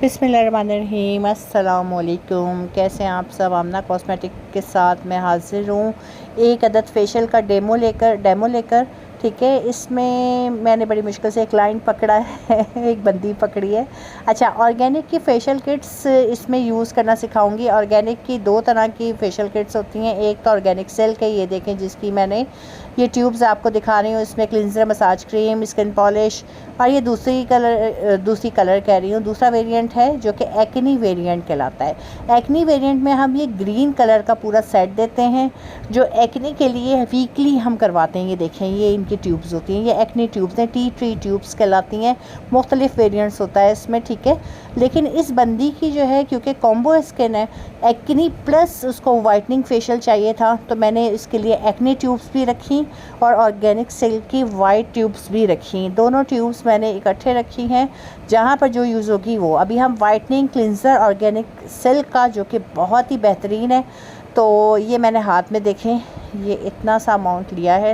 बिस्मिल्लाहिर्रहमानिर्रहीम, अस्सलाम वालेकुम। कैसे हैं आप सब। आमना कॉस्मेटिक के साथ मैं हाज़िर हूँ एक अदद फेशियल का डेमो लेकर। ठीक है, इसमें मैंने बड़ी मुश्किल से एक क्लाइंट पकड़ा है एक बंदी पकड़ी है। अच्छा, ऑर्गेनिक की फ़ेशियल किट्स इसमें यूज़ करना सिखाऊंगी। ऑर्गेनिक की दो तरह की फ़ेशियल किट्स होती हैं। एक तो ऑर्गेनिक सेल के, ये देखें, जिसकी मैंने ये ट्यूब्स आपको दिखा रही हूँ। इसमें cleanser, massage cream, skin polish, और ये दूसरी कलर कह रही हूँ, दूसरा वेरिएंट है जो कि एक्नी वेरिएंट कहलाता है। एक्नी वेरिएंट में हम ये ग्रीन कलर का पूरा सेट देते हैं जो एक्नी के लिए वीकली हम करवाते हैं। ये देखें, ये इनकी ट्यूब्स होती हैं, ये एक्नी ट्यूब्स हैं, टी ट्री ट्यूब्स कहलाती हैं। मुख्तलिफ वेरिएंट्स होता है इसमें, ठीक है। लेकिन इस बंदी की जो है, क्योंकि कॉम्बो स्किन है, एक्नी प्लस उसको वाइटनिंग फेशियल चाहिए था, तो मैंने इसके लिए एक्नी ट्यूब्स भी रखी और ऑर्गेनिक सेल की वाइट ट्यूब्स भी रखी। दोनों ट्यूब्स मैंने इकट्ठे रखी हैं, जहाँ पर जो यूज़ होगी वो। अभी हम वाइटनिंग क्लिनज़र ऑर्गेनिक सेल का, जो कि बहुत ही बेहतरीन है, तो ये मैंने हाथ में देखें, ये इतना सा अमाउंट लिया है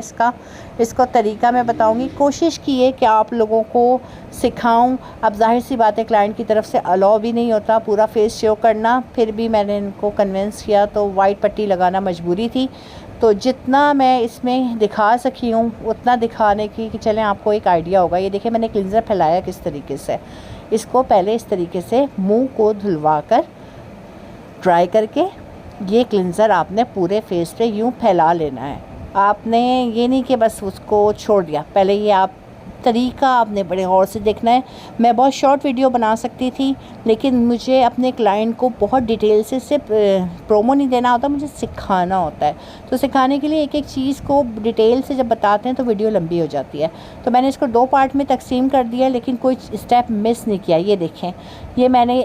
इसको तरीका मैं बताऊंगी। कोशिश की है कि आप लोगों को सिखाऊं। अब जाहिर सी बात है, क्लाइंट की तरफ से अलाउ भी नहीं होता पूरा फेस शो करना, फिर भी मैंने इनको कन्विंस किया, तो वाइट पट्टी लगाना मजबूरी थी। तो जितना मैं इसमें दिखा सकी हूँ उतना दिखाने की, कि चलें आपको एक आइडिया होगा। ये देखिए, मैंने क्लिनज़र फैलाया किस तरीके से। इसको पहले इस तरीके से मुंह को धुलवा कर ड्राई करके ये क्लिनज़र आपने पूरे फेस पे यूँ फैला लेना है। आपने ये नहीं कि बस उसको छोड़ दिया, पहले ये आप तरीका आपने बड़े गौर से देखना है। मैं बहुत शॉर्ट वीडियो बना सकती थी, लेकिन मुझे अपने क्लाइंट को बहुत डिटेल से सिर्फ प्रोमो नहीं देना होता, मुझे सिखाना होता है। तो सिखाने के लिए एक एक चीज़ को डिटेल से जब बताते हैं तो वीडियो लंबी हो जाती है। तो मैंने इसको दो पार्ट में तकसीम कर दिया, लेकिन कोई स्टेप मिस नहीं किया। ये देखें, ये मैंने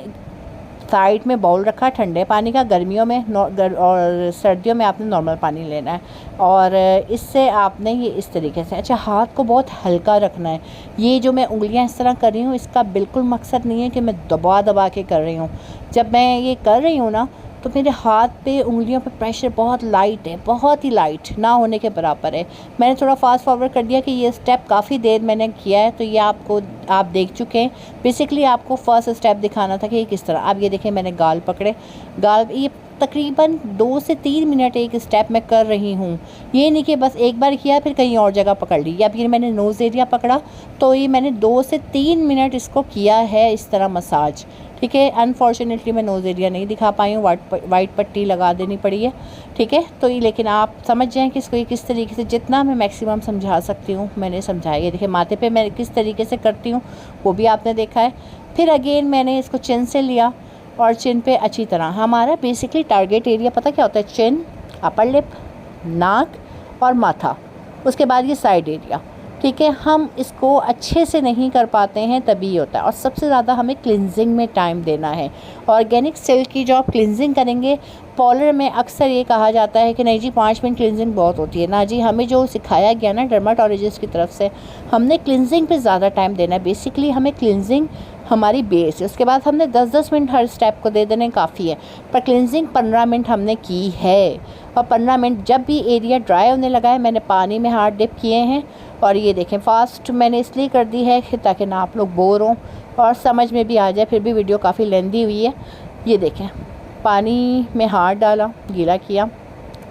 साइड में बाउल रखा ठंडे पानी का। गर्मियों में और सर्दियों में आपने नॉर्मल पानी लेना है, और इससे आपने ये इस तरीके से, अच्छा, हाथ को बहुत हल्का रखना है। ये जो मैं उंगलियां इस तरह कर रही हूँ, इसका बिल्कुल मकसद नहीं है कि मैं दबा दबा के कर रही हूँ। जब मैं ये कर रही हूँ ना, तो मेरे हाथ पे, उंगलियों पे प्रेशर बहुत लाइट है, बहुत ही लाइट ना होने के बराबर है। मैंने थोड़ा फास्ट फॉरवर्ड कर दिया कि ये स्टेप काफ़ी देर मैंने किया है, तो ये आप देख चुके हैं। बेसिकली आपको फर्स्ट स्टेप दिखाना था कि ये किस तरह। आप ये देखें, मैंने गाल पकड़े, गाल ये तकरीबन 2 से 3 मिनट एक स्टेप मैं कर रही हूँ। ये नहीं कि बस एक बार किया फिर कहीं और जगह पकड़ ली, या फिर मैंने नोज़ एरिया पकड़ा, तो ये मैंने 2 से 3 मिनट इसको किया है इस तरह मसाज, ठीक है। अनफॉर्चुनेटली मैं नोज़ एरिया नहीं दिखा पाई हूँ, वाइट पट्टी लगा देनी पड़ी है, ठीक है। तो ये, लेकिन आप समझ जाएँ कि इसको ये किस तरीके से, जितना मैं मैक्सिमम समझा सकती हूँ मैंने समझाया। ये देखिए, माथे पे मैं किस तरीके से करती हूँ वो भी आपने देखा है। फिर अगेन मैंने इसको चिन से लिया, और चिन पे अच्छी तरह, हमारा बेसिकली टारगेट एरिया पता क्या होता है? चिन, अपर लिप, नाक और माथा, उसके बाद ये साइड एरिया, ठीक है। हम इसको अच्छे से नहीं कर पाते हैं, तभी होता है। और सबसे ज़्यादा हमें क्लिनजिंग में टाइम देना है। ऑर्गेनिक सेल की जो आप क्लिनजिंग करेंगे, पॉलर में अक्सर ये कहा जाता है कि नहीं जी 5 मिनट क्लिनजिंग बहुत होती है। ना जी, हमें जो सिखाया गया ना डर्माटोलॉजिस्ट की तरफ से, हमने क्लिनजिंग पे ज़्यादा टाइम देना है। बेसिकली हमें क्लिनजिंग हमारी बेस है, उसके बाद हमने 10-10 मिनट हर स्टेप को दे देने काफ़ी है। पर क्लिनजिंग 15 मिनट हमने की है, और 15 मिनट जब भी एरिया ड्राई होने लगा है, मैंने पानी में हाथ डिप किए हैं। और ये देखें, फास्ट मैंने इसलिए कर दी है कि ताकि ना आप लोग बोर हों और समझ में भी आ जाए, फिर भी वीडियो काफ़ी लेंदी हुई है। ये देखें, पानी में हाथ डाला, गीला किया।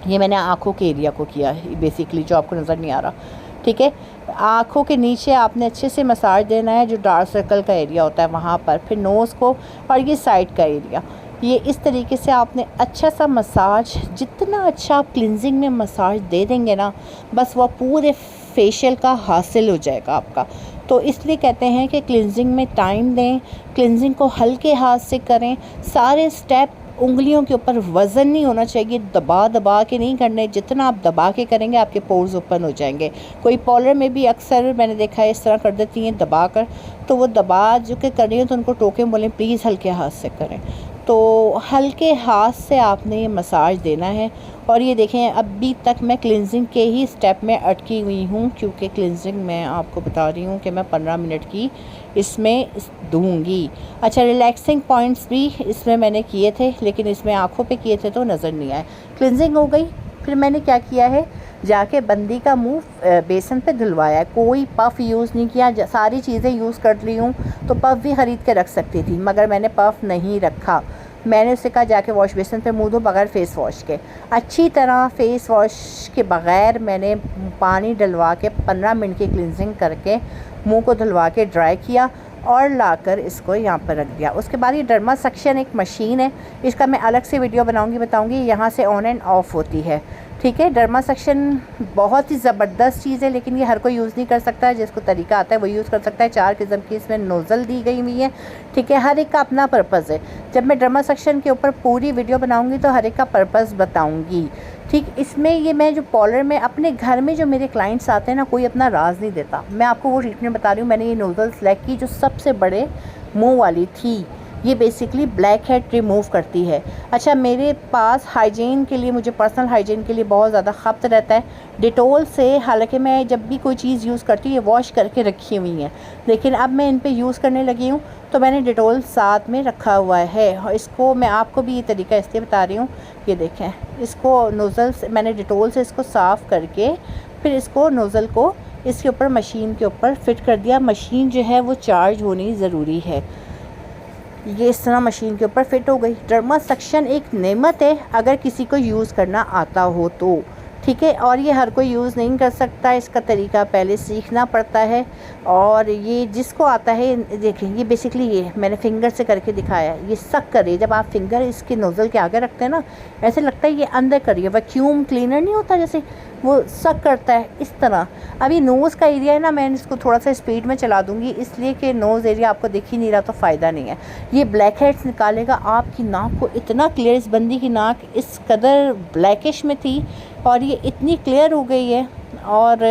ये मैंने आँखों के एरिया को किया है बेसिकली, जो आपको नज़र नहीं आ रहा, ठीक है। आँखों के नीचे आपने अच्छे से मसाज देना है, जो डार्क सर्कल का एरिया होता है वहाँ पर, फिर नोज़ को, और ये साइड का एरिया। ये इस तरीके से आपने अच्छा सा मसाज, जितना अच्छा आप क्लिनजिंग में मसाज दे देंगे ना, बस वह पूरे फेशियल का हासिल हो जाएगा आपका। तो इसलिए कहते हैं कि क्लिनजिंग में टाइम दें, क्लिनजिंग को हल्के हाथ से करें। सारे स्टेप उंगलियों के ऊपर वज़न नहीं होना चाहिए, दबा दबा के नहीं करने। जितना आप दबा के करेंगे, आपके पोर्स ओपन हो जाएंगे। कोई पॉलर में भी अक्सर मैंने देखा है इस तरह कर देती हैं दबा कर, तो वो दबा जो के कर रही हैं तो उनको टोके बोलें प्लीज़ हल्के हाथ से करें। तो हल्के हाथ से आपने ये मसाज देना है। और ये देखें, अभी तक मैं क्लिनजिंग के ही स्टेप में अटकी हुई हूँ, क्योंकि क्लिनजिंग मैं आपको बता रही हूँ कि मैं 15 मिनट की इसमें दूंगी। अच्छा, रिलैक्सिंग पॉइंट्स भी इसमें मैंने किए थे, लेकिन इसमें आँखों पे किए थे तो नज़र नहीं आए। क्लिनजिंग हो गई, फिर मैंने क्या किया है, जाके बंदी का मुंह बेसन पे धुलवाया, कोई पफ़ यूज़ नहीं किया। सारी चीज़ें यूज़ कर ली हूँ तो पफ़ भी ख़रीद के रख सकती थी, मगर मैंने पफ़ नहीं रखा। मैंने उससे कहा जाके वॉश बेसिन पे मुँह धो बगैर फ़ेस वॉश के। अच्छी तरह फ़ेस वॉश के बग़ैर मैंने पानी डलवा के 15 मिनट की क्लिनजिंग करके मुंह को धुलवा के ड्राई किया और लाकर इसको यहाँ पर रख दिया। उसके बाद ये डर्मा सक्शन एक मशीन है, इसका मैं अलग से वीडियो बनाऊँगी, बताऊँगी। यहाँ से ऑन एंड ऑफ़ होती है, ठीक है। डर्मा सक्शन बहुत ही ज़बरदस्त चीज़ है, लेकिन ये हर कोई यूज़ नहीं कर सकता है। जिसको तरीका आता है वो यूज़ कर सकता है। 4 किस्म की इसमें नोज़ल दी गई हुई है, ठीक है। हर एक का अपना पर्पज़ है। जब मैं डर्मा सक्शन के ऊपर पूरी वीडियो बनाऊँगी तो हर एक का पर्पज़ बताऊँगी, ठीक। इसमें ये मैं जो पॉलर में अपने घर में जो मेरे क्लाइंट्स आते हैं ना, कोई अपना राज नहीं देता। मैं आपको वो ट्रीटमेंट बता रही हूँ। मैंने ये नोज़ल सेलेक्ट की जो सबसे बड़े मुँह वाली थी। ये बेसिकली ब्लैक हेड रिमूव करती है। अच्छा, मेरे पास हाइजीन के लिए, मुझे पर्सनल हाइजीन के लिए बहुत ज़्यादा खपत रहता है डिटोल से। हालांकि मैं जब भी कोई चीज़ यूज़ करती हूँ ये वॉश करके रखी हुई है, लेकिन अब मैं इन पे यूज़ करने लगी हूँ तो मैंने डिटोल साथ में रखा हुआ है। और इसको मैं आपको भी ये तरीका इसलिए बता रही हूँ, ये देखें, इसको नोज़ल से मैंने डिटोल से इसको साफ़ करके फिर इसको नोज़ल को इसके ऊपर मशीन के ऊपर फिट कर दिया। मशीन जो है वो चार्ज होनी ज़रूरी है। ये इस तरह मशीन के ऊपर फिट हो गई। डर्मा सक्शन एक नेमत है अगर किसी को यूज़ करना आता हो तो, ठीक है। और ये हर कोई यूज़ नहीं कर सकता, इसका तरीका पहले सीखना पड़ता है। और ये जिसको आता है, देखें ये बेसिकली ये मैंने फिंगर से करके दिखाया है। ये सक करे, जब आप फिंगर इसके नोज़ल के आगे रखते हैं ना, ऐसे लगता है ये अंदर करिए। वैक्यूम क्लीनर नहीं होता जैसे, वो सक करता है इस तरह। अब ये नोज़ का एरिया है ना, मैं इसको थोड़ा सा स्पीड में चला दूँगी इसलिए कि नोज़ एरिया आपको दिख ही नहीं रहा तो फ़ायदा नहीं है। ये ब्लैक हेड्स निकालेगा आपकी नाक को इतना क्लियर। इस बंदी की नाक इस कदर ब्लैकिश में थी और ये इतनी क्लियर हो गई है। और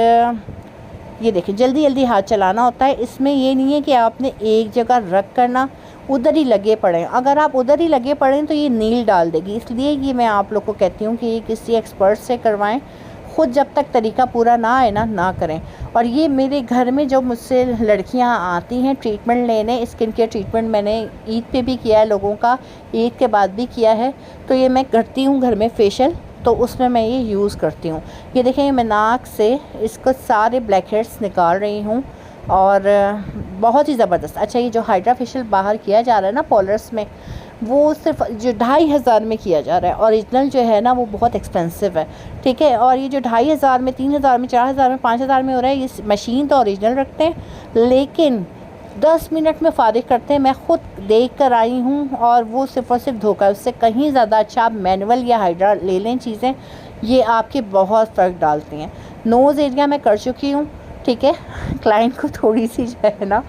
ये देखिए, जल्दी जल्दी हाथ चलाना होता है। इसमें ये नहीं है कि आपने एक जगह रख करना उधर ही लगे पड़े। अगर आप उधर ही लगे पड़ें तो ये नील डाल देगी। इसलिए ये मैं आप लोग को कहती हूँ कि ये किसी एक्सपर्ट से करवाएं। ख़ुद जब तक तरीका पूरा ना आए ना करें। और ये मेरे घर में जो मुझसे लड़कियां आती हैं ट्रीटमेंट लेने, स्किन केयर ट्रीटमेंट मैंने ईद पे भी किया है लोगों का, ईद के बाद भी किया है। तो ये मैं करती हूँ घर में फेशियल, तो उसमें मैं ये यूज़ करती हूँ। ये देखें, मैं नाक से इसको सारे ब्लैक हेड्स निकाल रही हूँ और बहुत ही ज़बरदस्त। अच्छा, ये जो हाइड्रा फेशियल बाहर किया जा रहा है ना पॉलर्स में, वो सिर्फ जो 2500 में किया जा रहा है। ओरिजिनल जो है ना वो बहुत एक्सपेंसिव है, ठीक है। और ये जो 2500 में, 3000 में, 4000 में, 5000 में हो रहा है, ये मशीन तो ओरिजिनल रखते हैं लेकिन 10 मिनट में फ़ारिग करते हैं। मैं ख़ुद देख कर आई हूँ और वो सिर्फ और सिर्फ धोखा। उससे कहीं ज़्यादा अच्छा आप मैनुअल या हाइड्रा ले लें चीज़ें, ये आपके बहुत फ़र्क डालती हैं। नोज़ एरिया मैं कर चुकी हूँ, ठीक है। क्लाइंट को थोड़ी सी जो है ना,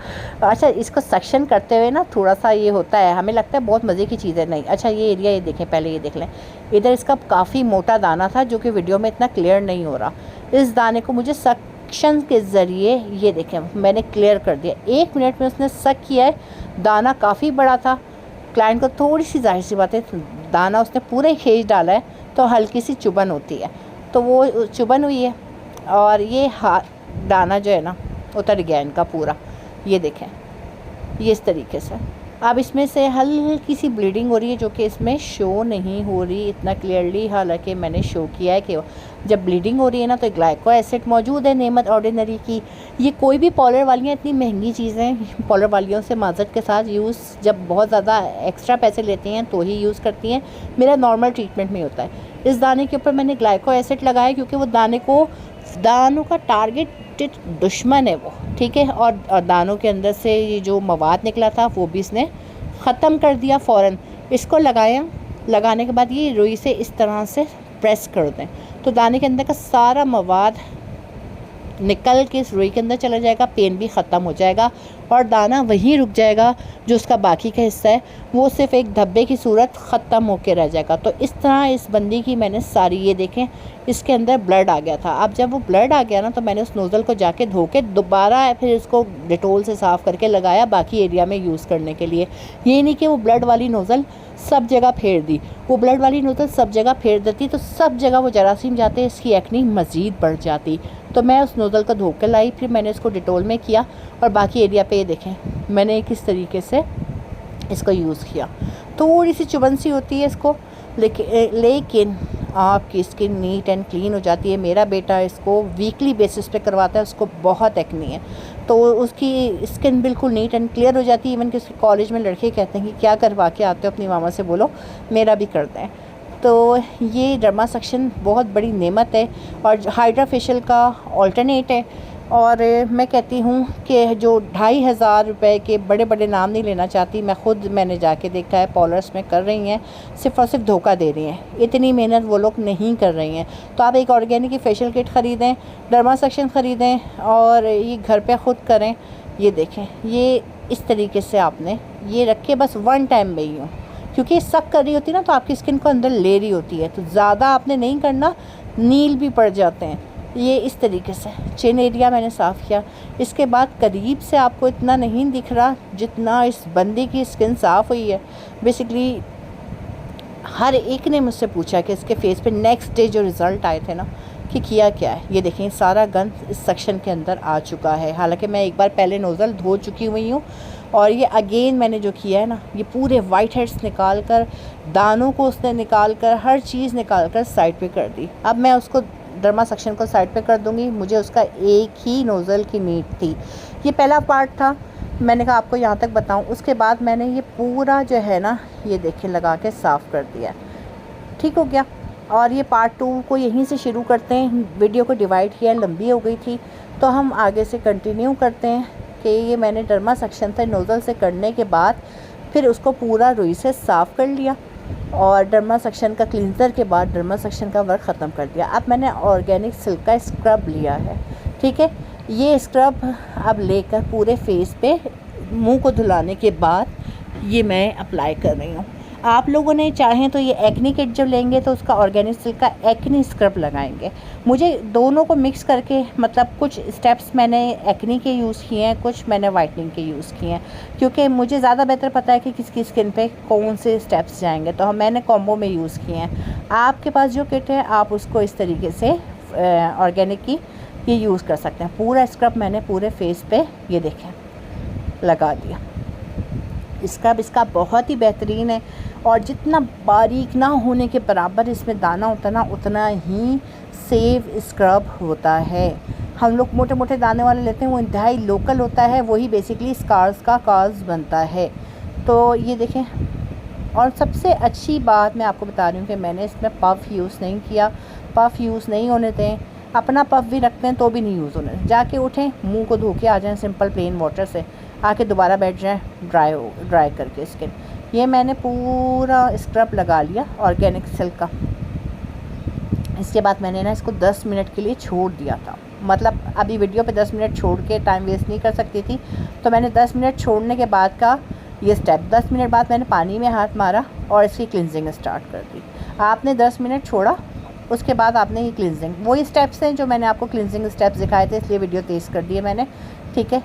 अच्छा इसको सेक्शन करते हुए ना थोड़ा सा ये होता है, हमें लगता है बहुत मज़े की चीज़ है, नहीं। अच्छा, ये एरिया ये देखें, पहले ये देख लें, इधर इसका काफ़ी मोटा दाना था जो कि वीडियो में इतना क्लियर नहीं हो रहा। इस दाने को मुझे सक्शन के ज़रिए, ये देखें, मैंने क्लियर कर दिया। 1 मिनट में उसने सक किया है। दाना काफ़ी बड़ा था। क्लाइंट को थोड़ी सी, जाहिर सी बात है, दाना उसने पूरा ही खींच डाला है तो हल्की सी चुभन होती है, तो वो चुभन हुई है और ये दाना जो है ना उतर गया इनका पूरा। ये देखें, ये इस तरीके से। अब इसमें से हल्की सी ब्लीडिंग हो रही है जो कि इसमें शो नहीं हो रही इतना क्लियरली, हालांकि मैंने शो किया है कि जब ब्लीडिंग हो रही है ना तो ग्लाइको एसिड मौजूद है, नेमत ऑर्डिनरी की। ये कोई भी पॉलर वालियाँ इतनी महंगी चीज़ें पॉलर वालियों से माजरत के साथ यूज़ जब बहुत ज़्यादा एक्स्ट्रा पैसे लेती हैं तो ही यूज़ करती हैं। मेरा नॉर्मल ट्रीटमेंट में होता है। इस दाने के ऊपर मैंने ग्लाइको एसिड लगाया क्योंकि वो दानों का टारगेट दुश्मन है वो, ठीक है। और दानों के अंदर से ये जो मवाद निकला था वो भी इसने ख़त्म कर दिया फ़ौरन। इसको लगाने के बाद ये रुई से इस तरह से प्रेस कर दें तो दाने के अंदर का सारा मवाद निकल के इस रुई के अंदर चला जाएगा, पेन भी ख़त्म हो जाएगा और दाना वहीं रुक जाएगा। जो उसका बाकी का हिस्सा है वो सिर्फ एक धब्बे की सूरत ख़त्म होके रह जाएगा। तो इस तरह इस बंदी की मैंने सारी, ये देखें, इसके अंदर ब्लड आ गया था। अब जब वो ब्लड आ गया ना तो मैंने उस नोज़ल को जाके धो के दोबारा फिर इसको डिटोल से साफ़ करके लगाया बाकी एरिया में यूज़ करने के लिए। ये नहीं कि वो ब्लड वाली नोज़ल सब जगह फेर दी। वो ब्लड वाली नोज़ल सब जगह फेर देती तो सब जगह वो जरासीम जाते, इसकी एक्नी मज़ीद बढ़ जाती। तो मैं उस नोज़ल को धो के लाई, फिर मैंने इसको डिटोल में किया और बाकी एरिया पे ये देखें मैंने किस तरीके से इसको यूज़ किया। थोड़ी सी चुभन सी होती है इसको, लेकिन आपकी स्किन नीट एंड क्लीन हो जाती है। मेरा बेटा इसको वीकली बेसिस पे करवाता है, उसको बहुत एक्ने है, तो उसकी स्किन बिल्कुल नीट एंड क्लियर हो जाती है। इवन कि उसके कॉलेज में लड़के कहते हैं कि क्या करवा के आते हो, अपनी मामा से बोलो मेरा भी कर दें। तो ये डर्मासेक्शन बहुत बड़ी नेमत है और हाइड्रा फेशियल का ऑल्टरनेट है। और मैं कहती हूँ कि जो 2,500 रुपये के, बड़े बड़े नाम नहीं लेना चाहती, मैंने जाके देखा है, पॉलर्स में कर रही हैं, सिर्फ़ और सिर्फ धोखा दे रही हैं। इतनी मेहनत वो लोग नहीं कर रही हैं। तो आप एक ऑर्गेनिक की फेशियल किट ख़रीदें, डर्मासेक्शन ख़रीदें और ये घर पे ख़ुद करें। ये देखें, ये इस तरीके से आपने ये रखे, बस 1 टाइम में ही हो, क्योंकि सक कर रही होती है ना, तो आपकी स्किन को अंदर ले रही होती है, तो ज़्यादा आपने नहीं करना, नील भी पड़ जाते हैं। ये इस तरीके से चिन एरिया मैंने साफ़ किया। इसके बाद करीब से आपको इतना नहीं दिख रहा जितना इस बंदे की स्किन साफ़ हुई है। बेसिकली हर एक ने मुझसे पूछा कि इसके फेस पे नेक्स्ट डे जो रिज़ल्ट आए थे ना, कि किया क्या है। ये देखें, सारा गंद इस सेक्शन के अंदर आ चुका है। हालांकि मैं एक बार पहले नोज़ल धो चुकी हुई हूँ, और ये अगेन मैंने जो किया है ना, ये पूरे वाइट हेड्स निकाल कर, दानों को उसने निकाल कर, हर चीज़ निकाल कर साइड पे कर दी। अब मैं उसको डर्मासेक्शन को साइड पे कर दूँगी। मुझे उसका एक ही नोज़ल की नीड थी। ये पहला पार्ट था, मैंने कहा आपको यहाँ तक बताऊँ। उसके बाद मैंने ये पूरा जो है ना, ये देखें, लगा के साफ़ कर दिया। ठीक हो गया। और ये पार्ट 2 को यहीं से शुरू करते हैं। वीडियो को डिवाइड किया, लंबी हो गई थी, तो हम आगे से कंटिन्यू करते हैं कि ये मैंने डर्मासेक्शन से, नोज़ल से करने के बाद फिर उसको पूरा रुई से साफ़ कर लिया, और डर्मासेक्शन का क्लींजर के बाद डर्मासेक्शन का वर्क ख़त्म कर दिया। अब मैंने ऑर्गेनिक सिल्क का स्क्रब लिया है, ठीक है। ये स्क्रब अब लेकर पूरे फेस पे, मुंह को धुलाने के बाद ये मैं अप्लाई कर रही हूँ। आप लोगों ने चाहें तो ये एक्नी किट जब लेंगे तो उसका ऑर्गेनिक सिल्क का एक्नी स्क्रब लगाएंगे। मुझे दोनों को मिक्स करके, मतलब कुछ स्टेप्स मैंने एक्नी के यूज़ किए हैं, कुछ मैंने वाइटनिंग के यूज़ किए हैं, क्योंकि मुझे ज़्यादा बेहतर पता है कि किसकी स्किन पे कौन से स्टेप्स जाएंगे, तो मैंने कॉम्बो में यूज़ किए हैं। आपके पास जो किट है आप उसको इस तरीके से ऑर्गेनिक की ये यूज़ कर सकते हैं। पूरा स्क्रब मैंने पूरे फेस पे, ये देखें, लगा दिया। स्क्रब इसका बहुत ही बेहतरीन है, और जितना बारीक ना होने के बराबर इसमें दाना होता है ना, उतना ही सेफ स्क्रब होता है। हम लोग मोटे मोटे दाने वाले लेते हैं, वो इंतहाई लोकल होता है, वही बेसिकली स्कार्स का काज बनता है। तो ये देखें। और सबसे अच्छी बात मैं आपको बता रही हूँ कि मैंने इसमें पफ़ यूज़ नहीं किया। पफ़ यूज़ नहीं होने दें, अपना पफ़ भी रखते हैं तो भी नहीं यूज़ होने। जाके उठें, मुंह को धो के आ जाएँ सिंपल प्लेन वाटर से, आके दोबारा बैठ जाएँ ड्राई करके स्किन। ये मैंने पूरा स्क्रब लगा लिया ऑर्गेनिक सिल्क का। इसके बाद मैंने ना इसको 10 मिनट के लिए छोड़ दिया था। मतलब अभी वीडियो पे 10 मिनट छोड़ के टाइम वेस्ट नहीं कर सकती थी, तो मैंने 10 मिनट छोड़ने के बाद का ये स्टेप। 10 मिनट बाद मैंने पानी में हाथ मारा और इसकी क्लिनजिंग स्टार्ट कर दी। आपने 10 मिनट छोड़ा, उसके बाद आपने ये क्लिनजिंग, वही स्टेप्स हैं जो मैंने आपको क्लिनजिंग स्टेप्स दिखाए थे, इसलिए वीडियो तेज़ कर दी है मैंने, ठीक है।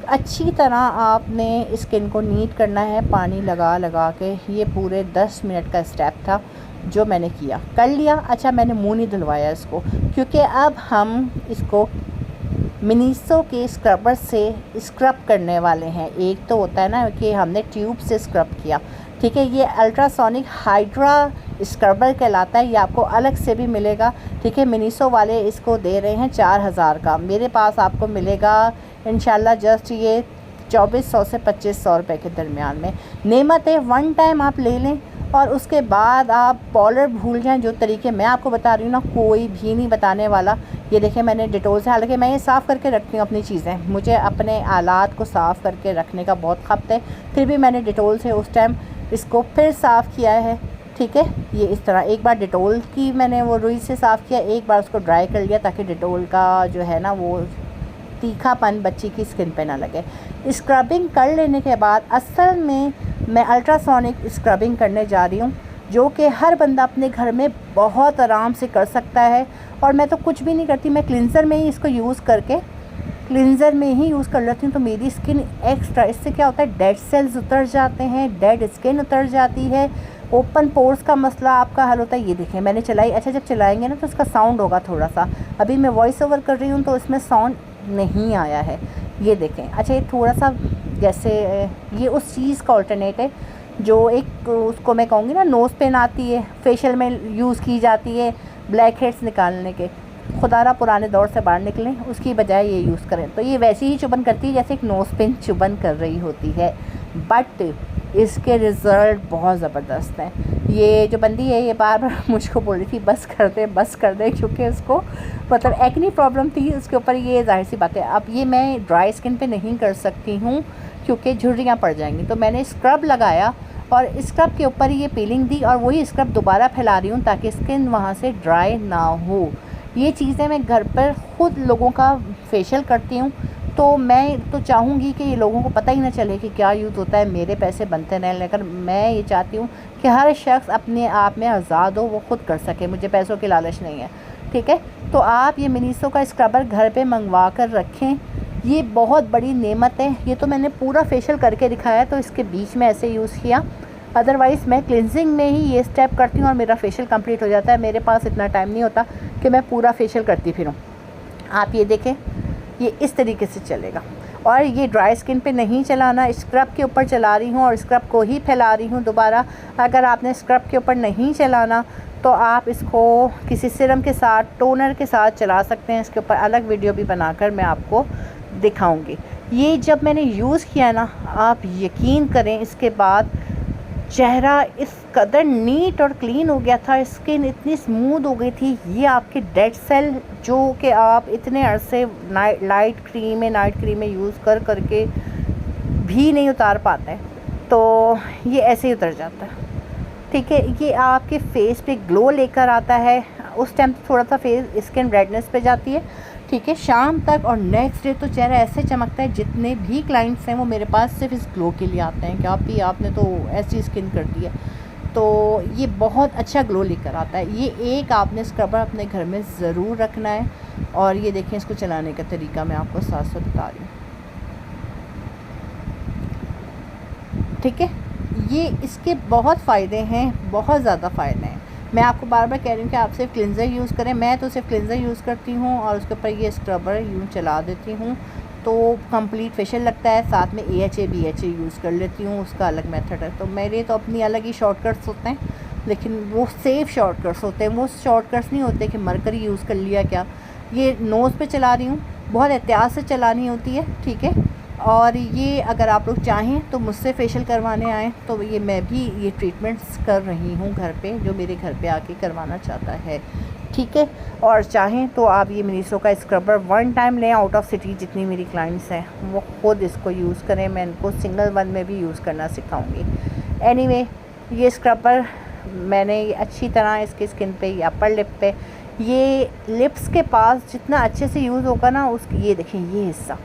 अच्छी तरह आपने स्किन को नीट करना है पानी लगा लगा के। ये पूरे 10 मिनट का स्टेप था जो मैंने किया, कर लिया। अच्छा, मैंने मुंह नहीं धुलवाया इसको, क्योंकि अब हम इसको मिनीसो के स्क्रबर से स्क्रब करने वाले हैं। एक तो होता है ना कि हमने ट्यूब से स्क्रब किया, ठीक है। ये अल्ट्रासोनिक हाइड्रा स्क्रबर कहलाता है, ये आपको अलग से भी मिलेगा, ठीक है। मिनीसो वाले इसको दे रहे हैं 4000 का, मेरे पास आपको मिलेगा इंशाल्लाह जस्ट ये 2400 से 2500 रुपये के दरमियान में। नेमत है, 1 टाइम आप ले लें और उसके बाद आप पाउडर भूल जाएं। जो तरीके मैं आपको बता रही हूँ ना, कोई भी नहीं बताने वाला। ये देखें, मैंने डिटोल से, हालांकि मैं ये साफ़ करके रखती हूँ अपनी चीज़ें, मुझे अपने आलात को साफ़ करके रखने का बहुत खपत है, फिर भी मैंने डिटोल से उस टाइम इसको फिर साफ़ किया है, ठीक है। ये इस तरह एक बार डिटोल की मैंने वो रुई से साफ़ किया, एक बार उसको ड्राई कर लिया ताकि डिटोल का जो है ना वो तीखापन बच्ची की स्किन पे ना लगे। स्क्रबिंग कर लेने के बाद असल में मैं अल्ट्रासोनिक स्क्रबिंग करने जा रही हूँ, जो कि हर बंदा अपने घर में बहुत आराम से कर सकता है। और मैं तो कुछ भी नहीं करती, मैं क्लिनज़र में ही इसको यूज़ करके क्लिनज़र में ही यूज़ कर लेती हूँ, तो मेरी स्किन एक्स्ट्रा, इससे क्या होता है, डेड सेल्स उतर जाते हैं, डेड स्किन उतर जाती है, ओपन पोर्स का मसला आपका हल होता है। ये देखें, मैंने चलाई। अच्छा, जब चलाएंगे ना तो इसका साउंड होगा थोड़ा सा, अभी मैं वॉइस ओवर कर रही हूँ तो इसमें साउंड नहीं आया है, ये देखें। अच्छा, ये थोड़ा सा जैसे ये उस चीज़ का अल्टरनेट है जो एक उसको मैं कहूँगी ना नोज़ पेन आती है, फेशियल में यूज़ की जाती है ब्लैक हेड्स निकालने के, खुदारा पुराने दौर से बाहर निकलें, उसकी बजाय ये यूज़ करें। तो ये वैसी ही चुभन करती है जैसे एक नोज़ पेन चुभन कर रही होती है, बट इसके रिज़ल्ट बहुत ज़बरदस्त हैं। ये जो बंदी है ये बार बार मुझको बोल रही थी बस कर दे, क्योंकि उसको मतलब एक्नी प्रॉब्लम थी उसके ऊपर। ये ज़ाहिर सी बात है, अब ये मैं ड्राई स्किन पे नहीं कर सकती हूँ क्योंकि झुर्रियाँ पड़ जाएंगी। तो मैंने स्क्रब लगाया और स्क्रब के ऊपर ये पीलिंग दी और वही स्क्रब दोबारा फैला रही हूँ ताकि स्किन वहाँ से ड्राई ना हो। ये चीज़ें मैं घर पर ख़ुद लोगों का फेशियल करती हूँ, तो मैं तो चाहूँगी कि ये लोगों को पता ही ना चले कि क्या यूज़ होता है, मेरे पैसे बनते रहें। लेकिन मैं ये चाहती हूँ कि हर शख्स अपने आप में आज़ाद हो, वो ख़ुद कर सके, मुझे पैसों की लालच नहीं है, ठीक है। तो आप ये मिनीसो का स्क्रबर घर पे मंगवा कर रखें, ये बहुत बड़ी नेमत है। ये तो मैंने पूरा फेशियल करके दिखाया तो इसके बीच में ऐसे यूज़ किया, अदरवाइज़ मैं क्लिनजिंग में ही ये स्टेप करती हूँ और मेरा फेशियल कंप्लीट हो जाता है। मेरे पास इतना टाइम नहीं होता कि मैं पूरा फेशियल करती फिरूँ। आप ये देखें, ये इस तरीके से चलेगा। और ये ड्राई स्किन पे नहीं चलाना, स्क्रब के ऊपर चला रही हूँ और स्क्रब को ही फैला रही हूँ दोबारा। अगर आपने स्क्रब के ऊपर नहीं चलाना तो आप इसको किसी सिरम के साथ, टोनर के साथ चला सकते हैं। इसके ऊपर अलग वीडियो भी बनाकर मैं आपको दिखाऊंगी। ये जब मैंने यूज़ किया ना, आप यकीन करें इसके बाद चेहरा इस कदर नीट और क्लीन हो गया था, स्किन इतनी स्मूथ हो गई थी। ये आपके डेड सेल जो कि आप इतने अरसे नाइट क्रीमें यूज़ करके भी नहीं उतार पाते, तो ये ऐसे ही उतर जाता है, ठीक है। ये आपके फेस पे ग्लो लेकर आता है। उस टाइम थोड़ा सा फेस स्किन रेडनेस पे जाती है, ठीक है, शाम तक, और नेक्स्ट डे तो चेहरा ऐसे चमकता है। जितने भी क्लाइंट्स हैं वो मेरे पास सिर्फ इस ग्लो के लिए आते हैं कि आप भी, आपने तो ऐसी स्किन कर दी है। तो ये बहुत अच्छा ग्लो लेकर आता है। ये एक आपने स्क्रबर अपने घर में ज़रूर रखना है। और ये देखें, इसको चलाने का तरीका मैं आपको साथ साथ बता रही हूँ, ठीक है। ये इसके बहुत फ़ायदे हैं, बहुत ज़्यादा फ़ायदे हैं। मैं आपको बार बार कह रही हूँ कि आप सिर्फ क्लिनज़र यूज़ करें। मैं तो सिर्फ क्लिनज़र यूज़ करती हूँ और उसके ऊपर ये स्क्रबर यूँ चला देती हूँ तो कंप्लीट फेशियल लगता है। साथ में AHA BHA यूज़ कर लेती हूँ, उसका अलग मेथड है। तो मेरे तो अपनी अलग ही शॉर्टकट्स होते हैं, लेकिन वो सेफ़ शॉर्टकट्स होते हैं। वो शॉर्टकट्स नहीं होते कि मरकरी यूज़ कर लिया क्या। ये नोज़ पे चला रही हूँ, बहुत एहतियात से चलानी होती है, ठीक है। और ये अगर आप लोग चाहें तो मुझसे फेशियल करवाने आएँ तो ये मैं भी ये ट्रीटमेंट्स कर रही हूँ घर पे, जो मेरे घर पे आके करवाना चाहता है, ठीक है। और चाहें तो आप ये मिनीसो का स्क्रबर 1 टाइम लें। आउट ऑफ सिटी जितनी मेरी क्लाइंट्स हैं वो ख़ुद इसको यूज़ करें, मैं इनको सिंगल वन में भी यूज़ करना सिखाऊंगी। एनीवे, ये स्क्रबर मैंने ये अच्छी तरह इसकी स्किन पे, ये अपर लिप पे, ये लिप्स के पास जितना अच्छे से यूज़ होगा ना, उसकी ये देखें ये हिस्सा,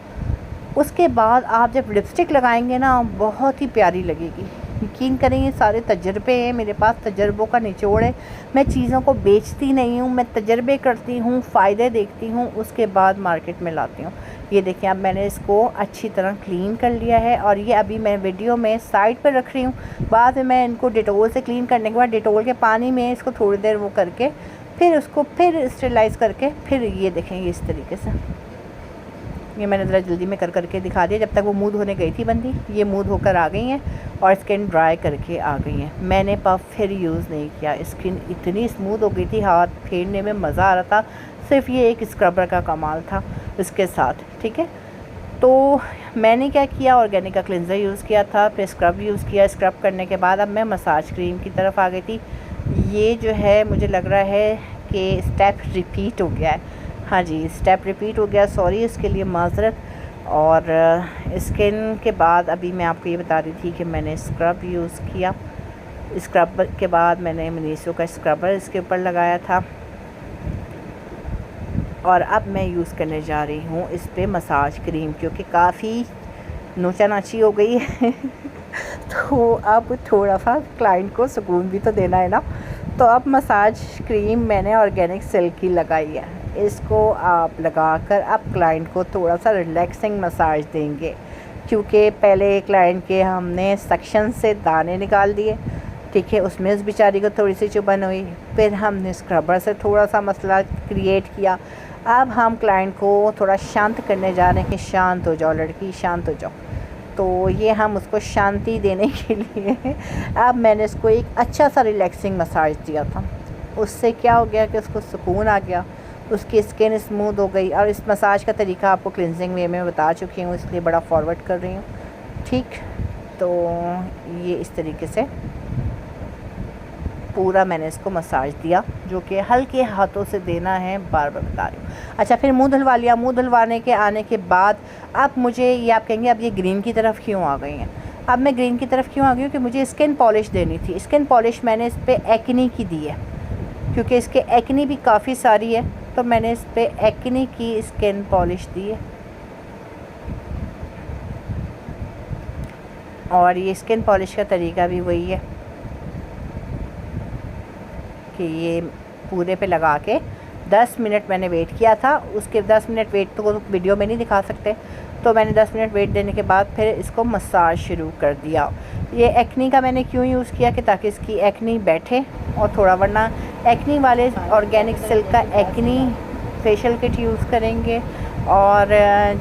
उसके बाद आप जब लिपस्टिक लगाएंगे ना बहुत ही प्यारी लगेगी। यकीन करें, ये सारे तजर्बे हैं मेरे पास, तजर्बों का निचोड़ है। मैं चीज़ों को बेचती नहीं हूँ, मैं तजर्बे करती हूँ, फ़ायदे देखती हूँ, उसके बाद मार्केट में लाती हूँ। ये देखें, अब मैंने इसको अच्छी तरह क्लीन कर लिया है और ये अभी मैं वीडियो में साइड पर रख रही हूँ। बाद में मैं इनको डिटोल से क्लीन करने के बाद डिटोल के पानी में इसको थोड़ी देर वो करके फिर उसको फिर स्टेरिलाइज़ करके फिर ये देखें ये इस तरीके से, ये मैंने ज़रा जल्दी में करके दिखा दिया। जब तक वो मूड होने गई थी बंदी, ये मूड होकर आ गई हैं और स्किन ड्राई करके आ गई हैं। मैंने पफ फिर यूज़ नहीं किया, स्किन इतनी स्मूथ हो गई थी, हाथ फेरने में मज़ा आ रहा था। सिर्फ ये एक स्क्रबर का कमाल था इसके साथ, ठीक है। तो मैंने क्या किया, ऑर्गेनिक का क्लिनज़र यूज़ किया था, फिर स्क्रब यूज़ किया। स्क्रब करने के बाद अब मैं मसाज क्रीम की तरफ आ गई थी। ये जो है मुझे लग रहा है कि स्टेप रिपीट हो गया है। हाँ जी, स्टेप रिपीट हो गया, सॉरी इसके लिए माज़रत। और स्किन के बाद अभी मैं आपको ये बता रही थी कि मैंने स्क्रब यूज़ किया। स्क्रब के बाद मैंने मिनीसो का स्क्रबर इसके ऊपर लगाया था और अब मैं यूज़ करने जा रही हूँ इस पर मसाज क्रीम, क्योंकि काफ़ी नोचा नाची हो गई है तो अब थोड़ा सा क्लाइंट को सुकून भी तो देना है ना। तो अब मसाज क्रीम मैंने ऑर्गेनिक सिल्क की लगाई है। इसको आप लगाकर अब क्लाइंट को थोड़ा सा रिलैक्सिंग मसाज देंगे, क्योंकि पहले क्लाइंट के हमने सक्शन से दाने निकाल दिए, ठीक है, उसमें इस बेचारी को थोड़ी सी चुभन हुई। फिर हमने स्क्रबर से थोड़ा सा मसला क्रिएट किया। अब हम क्लाइंट को थोड़ा शांत करने जा रहे हैं कि शांत हो जाओ लड़की, शांत हो जाओ, तो ये हम उसको शांति देने के लिए अब मैंने इसको एक अच्छा सा रिलैक्सिंग मसाज दिया था। उससे क्या हो गया कि उसको सुकून आ गया, उसकी स्किन स्मूथ हो गई। और इस मसाज का तरीका आपको क्लिनजिंग वे में बता चुकी हूँ, इसलिए बड़ा फॉरवर्ड कर रही हूँ। ठीक, तो ये इस तरीके से पूरा मैंने इसको मसाज दिया, जो कि हल्के हाथों से देना है, बार बार बता रही हूँ। अच्छा, फिर मुंह धुलवा लिया। मुंह धुलवाने के आने के बाद अब मुझे ये आप कहेंगे अब ये ग्रीन की तरफ क्यों आ गई हैं। अब मैं ग्रीन की तरफ क्यों आ गई हूँ कि मुझे स्किन पॉलिश देनी थी। स्किन पॉलिश मैंने इस पर एक्नी की दी है, क्योंकि इसके एक्नी भी काफ़ी सारी है, तो मैंने इस पर एक्नी की स्किन पॉलिश दी है। और ये स्किन पॉलिश का तरीका भी वही है कि ये पूरे पे लगा के 10 मिनट मैंने वेट किया था। उसके 10 मिनट वेट तो वीडियो में नहीं दिखा सकते, तो मैंने 10 मिनट वेट देने के बाद फिर इसको मसाज शुरू कर दिया। ये एक्नी का मैंने क्यों यूज़ किया कि ताकि इसकी एक्नी बैठे और थोड़ा, वरना एक्नी वाले ऑर्गेनिक सिल्क का एक्नी फेशियल किट यूज़ करेंगे, और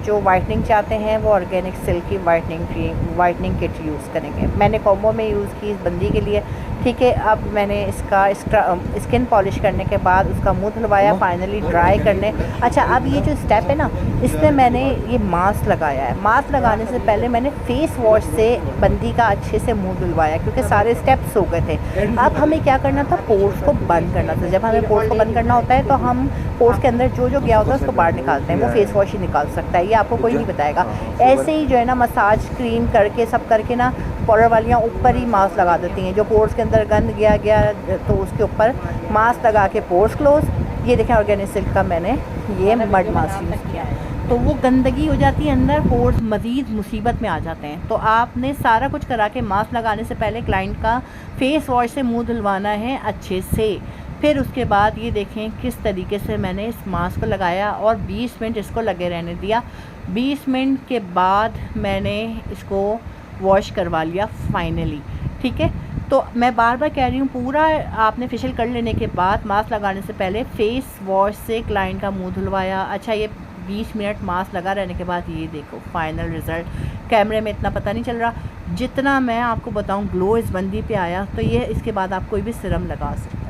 जो वाइटनिंग चाहते हैं वो ऑर्गेनिक सिल्क की वाइटनिंग किट यूज़ करेंगे। मैंने कॉम्बो में यूज़ की इस बंदी के लिए। ठीक है, अब मैंने इसका स्किन पॉलिश करने के बाद उसका मुंह धुलवाया, फाइनली ड्राई करने। अच्छा, अब ये जो स्टेप है ना, इसमें मैंने ये मास्क लगाया है। मास्क लगाने से पहले मैंने फेस वॉश से बंदी का अच्छे से मुंह धुलवाया, क्योंकि सारे स्टेप्स हो गए थे। अब हमें क्या करना था, पोर्स को बंद करना था। जब हमें पोर्स को बंद करना होता है तो हम पोर्स के अंदर जो गया होता है उसको बाहर निकालते हैं, वो फेस वॉश ही निकाल सकता है, ये आपको कोई नहीं बताएगा। ऐसे ही जो है ना, मसाज क्रीम करके सब करके ना, पाउडर वालियाँ ऊपर ही मास्क लगा देती हैं। जो पोर्स के अंदर गंद गया तो उसके ऊपर मास्क लगा के पोर्स क्लोज। ये देखें, ऑर्गेनिक सिल्क का मैंने ये मड मास्क यूज़ किया, तो वो गंदगी हो जाती है अंदर, पोर्स मज़ीद मुसीबत में आ जाते हैं। तो आपने सारा कुछ करा के मास्क लगाने से पहले क्लाइंट का फेस वॉश से मुँह धुलवाना है अच्छे से। फिर उसके बाद ये देखें किस तरीके से मैंने इस मास्क को लगाया और 20 मिनट इसको लगे रहने दिया। 20 मिनट के बाद मैंने इसको वॉश करवा लिया फाइनली। ठीक है, तो मैं बार बार कह रही हूँ, पूरा आपने फेशियल कर लेने के बाद मास्क लगाने से पहले फेस वॉश से क्लाइंट का मुंह धुलवाया। अच्छा, ये 20 मिनट मास्क लगा रहने के बाद ये देखो फाइनल रिज़ल्ट। कैमरे में इतना पता नहीं चल रहा, जितना मैं आपको बताऊँ ग्लो इस बंदी पे आया। तो ये इसके बाद आप कोई भी सिरम लगा सकते।